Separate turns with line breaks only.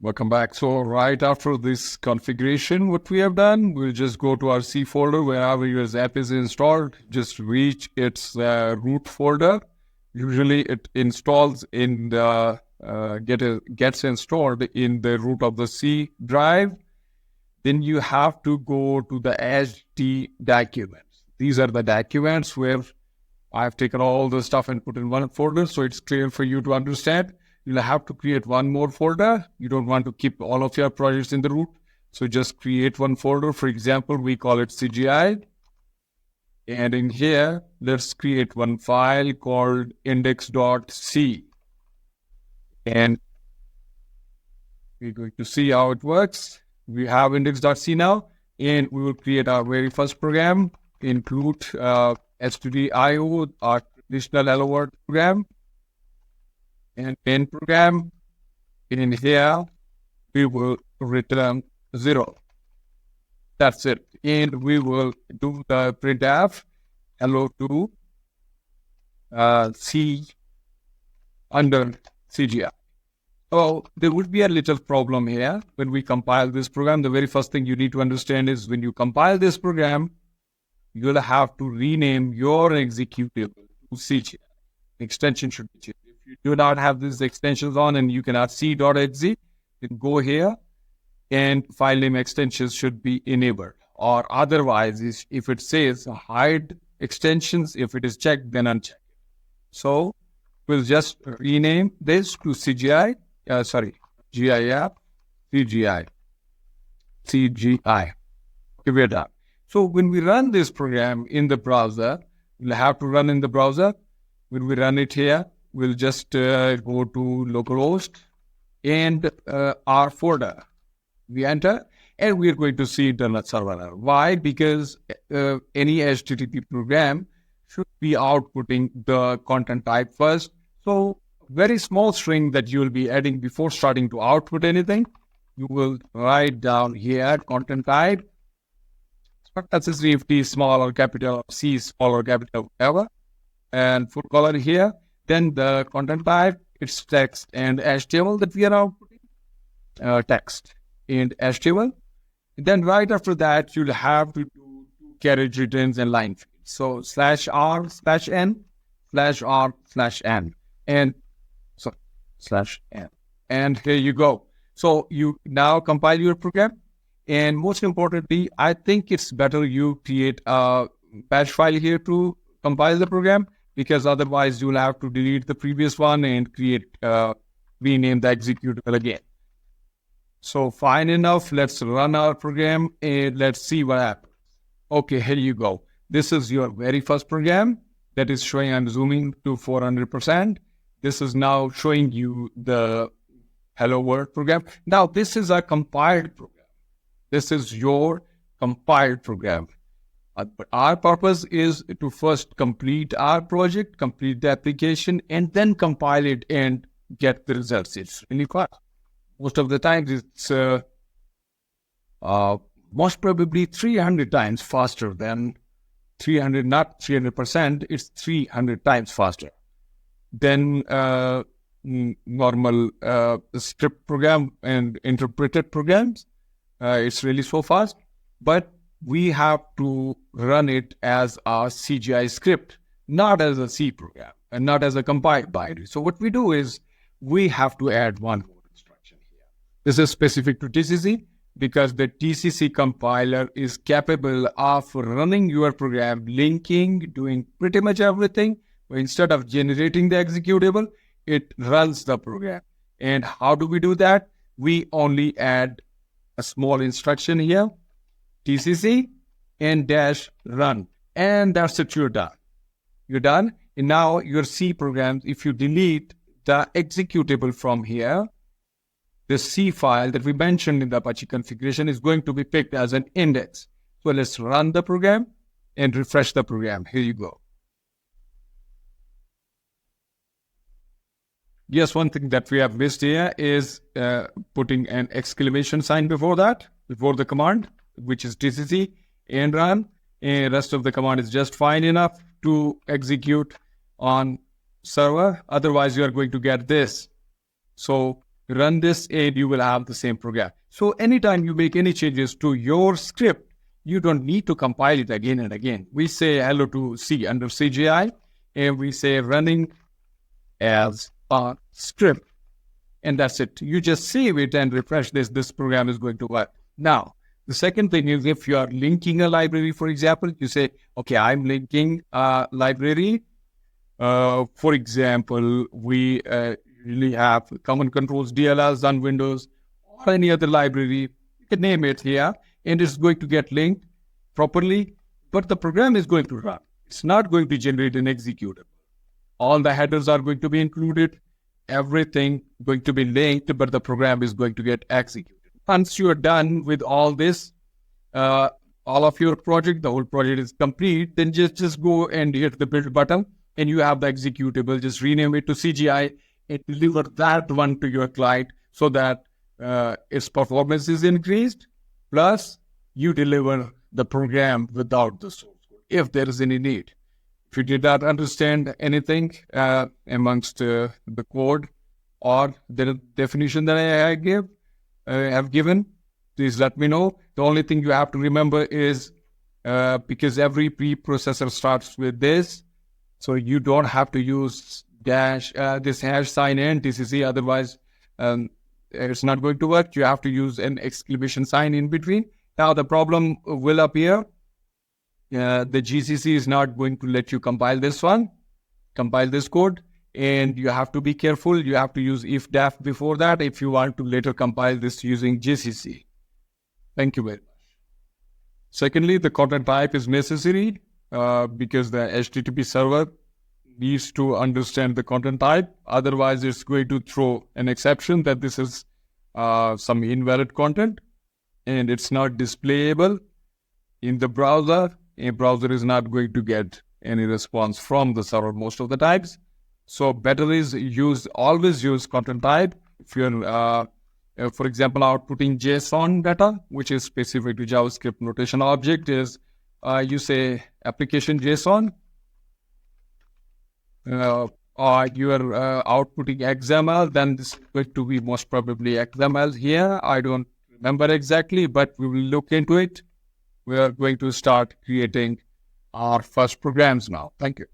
Welcome back. So right after this configuration, what we have done, we'll just go to our C folder wherever your app is installed. Just reach its root folder. Usually it installs in the gets installed in the root of the C drive. Then you have to go to the HD documents. These are the documents where I've taken all the stuff and put in one folder, so it's clear for you to understand. You'll have to create one more folder. You don't want to keep all of your projects in the root, so just create one folder. For example, we call it CGI. And in here, let's create one file called index.c. And we're going to see how it works. We have index.c now, and we will create our very first program, include stdio, our traditional hello world program, and main program. In here, we will return 0. That's it. And we will do the printf hello to C under CGI. So there would be a little problem here when we compile this program. The very first thing you need to understand is when you compile this program, you'll have to rename your executable to CGI. Extension should be changed. If you do not have these extensions on and you cannot c.exe, then go here and file name extensions should be enabled. Or otherwise, if it says hide extensions, if it is checked, then uncheck it. So we'll just rename this to CGI. GIF, CGI. CGI. Okay, we're done. So when we run this program in the browser, we'll have to run in the browser. When we run it here, we'll just go to localhost and our folder. We enter and we're going to see internet server error. Why? Because any HTTP program should be outputting the content type first. So very small string that you will be adding before starting to output anything, you will write down here content type. That's if T small or capital, C small or capital, whatever. And full color here. Then the content type, it's text and HTML that we are outputting. Text and HTML. And then right after that, you'll have to do carriage returns and line feeds. So /r/n/r/n and /n. And here you go. So you now compile your program. And most importantly, I think it's better you create a batch file here to compile the program, because otherwise you'll have to delete the previous one and rename the executable again. So fine enough, let's run our program and let's see what happens. Okay, here you go. This is your very first program that is showing. I'm zooming to 400%. This is now showing you the hello world program. Now this is a compiled program. This is your compiled program. But our purpose is to first complete our project, complete the application, and then compile it and get the results. It's really fast. Most of the times it's most probably 300 times faster than 300, not 300%, it's 300 times faster than normal script program and interpreted programs. It's really so fast, but we have to run it as a CGI script, not as a C program and not as a compiled binary. So what we do is we have to add one more instruction here. This is specific to TCC because the TCC compiler is capable of running your program, linking, doing pretty much everything. But instead of generating the executable, it runs the program. And how do we do that? We only add a small instruction here, TCC and -run. And that's it, you're done. You're done. And now your C programs, if you delete the executable from here, the C file that we mentioned in the Apache configuration is going to be picked as an index. So let's run the program and refresh the program. Here you go. Yes, one thing that we have missed here is putting an exclamation sign before that, before the command, which is TCC and run. And the rest of the command is just fine enough to execute on server. Otherwise, you are going to get this. So run this, and you will have the same program. So anytime you make any changes to your script, you don't need to compile it again and again. We say hello to C under CGI, and we say running as a script. And that's it. You just save it and refresh this. This program is going to work. Now, the second thing is if you are linking a library, for example, you say, okay, I'm linking a library. For example, we usually have common controls, DLLs on Windows, or any other library. You can name it here, and it's going to get linked properly, but the program is going to run. It's not going to generate an executable. All the headers are going to be included, everything going to be linked, but the program is going to get executed. Once you are done with all this, all of your project, the whole project is complete, then just go and hit the build button, and you have the executable. Just rename it to CGI and deliver that one to your client so that its performance is increased, plus you deliver the program without the source code, if there is any need. If you did not understand anything amongst the code or the definition that I have given, please let me know. The only thing you have to remember is because every preprocessor starts with this, so you don't have to use this hash sign and TCC, otherwise it's not going to work. You have to use an exclamation sign in between. Now the problem will appear. The GCC is not going to let you compile this code, and you have to be careful. You have to use if-def before that if you want to later compile this using GCC. Thank you very much. Secondly, the content type is necessary because the HTTP server needs to understand the content type. Otherwise, it's going to throw an exception that this is some invalid content, and it's not displayable in the browser. A browser is not going to get any response from the server most of the times. So better is always use content type. If you're, for example, outputting JSON data, which is specific to JavaScript notation object, is you say application JSON, or you are outputting XML, then this is going to be most probably XML here. I don't remember exactly, but we will look into it. We are going to start creating our first programs now. Thank you.